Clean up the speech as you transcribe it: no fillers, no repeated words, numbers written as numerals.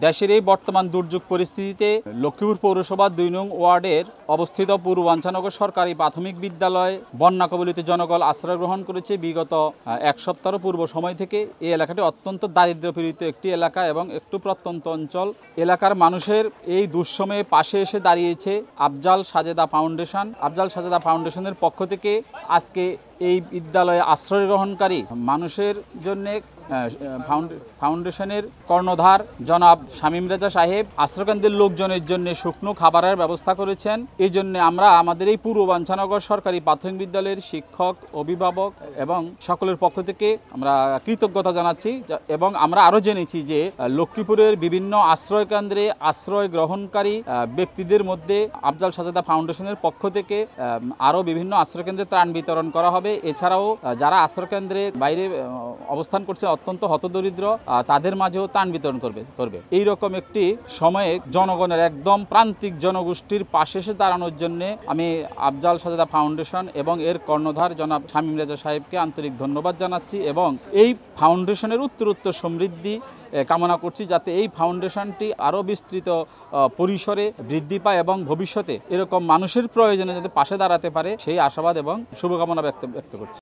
দেশের এই বর্তমান দুর্যোগ পরিস্থিতিতে লক্ষ্মীপুর পৌরসভা ২ নং ওয়ার্ডের অবস্থিত পূর্বাঞ্চনগর সরকারি প্রাথমিক বিদ্যালয় বন্যা কবলিত জনগণ আশ্রয় গ্রহণ করেছে। বিগত এক সপ্তাহ পূর্ব সময় থেকে এই এলাকাটি অত্যন্ত দারিদ্র্যপীড়িত একটি এলাকা এবং একটু প্রত্যন্ত অঞ্চল। এলাকার মানুষের এই দুঃসময়ে পাশে এসে দাঁড়িয়েছে আফজাল সাজেদা ফাউন্ডেশন। আফজাল সাজেদা ফাউন্ডেশনের পক্ষ থেকে আজকে এই বিদ্যালয়ে আশ্রয় গ্রহণকারী মানুষের জন্যে ফাউন্ডেশনের কর্ণধার জনাব শামীম রেজা সাহেব আশ্রয়কেন্দ্রের লোকজনের জন্য শুকনো খাবারের ব্যবস্থা করেছেন। এই জন্য আমরা আমাদের এই পূর্বাঞ্চনগর সরকারি প্রাথমিক বিদ্যালয়ের শিক্ষক, অভিভাবক এবং সকলের পক্ষ থেকে আমরা কৃতজ্ঞতা জানাচ্ছি। এবং আমরা আরও জেনেছি যে লক্ষ্মীপুরের বিভিন্ন আশ্রয়কেন্দ্রে আশ্রয় গ্রহণকারী ব্যক্তিদের মধ্যে আফজাল সাজেদা ফাউন্ডেশনের পক্ষ থেকে আরও বিভিন্ন আশ্রয়কেন্দ্রে ত্রাণ বিতরণ করা হবে। এছাড়াও যারা আশ্রয়কেন্দ্রে বাইরে অবস্থান করছে অত্যন্ত হতদরিদ্র তাদের মাঝেও ত্রাণ বিতরণ করবে। এইরকম একটি সময়ে জনগণের একদম প্রান্তিক জনগোষ্ঠীর পাশে এসে দাঁড়ানোর জন্য আমি আফজাল সাজেদা ফাউন্ডেশন এবং এর কর্ণধার জনাব শামীম রেজা সাহেবকে আন্তরিক ধন্যবাদ জানাচ্ছি এবং এই ফাউন্ডেশনের উত্তরোত্তর সমৃদ্ধি কামনা করছি, যাতে এই ফাউন্ডেশনটি আরও বিস্তৃত পরিসরে বৃদ্ধি পায় এবং ভবিষ্যতে এরকম মানুষের প্রয়োজনে যাতে পাশে দাঁড়াতে পারে সেই আশাবাদ এবং শুভকামনা ব্যক্ত করছি।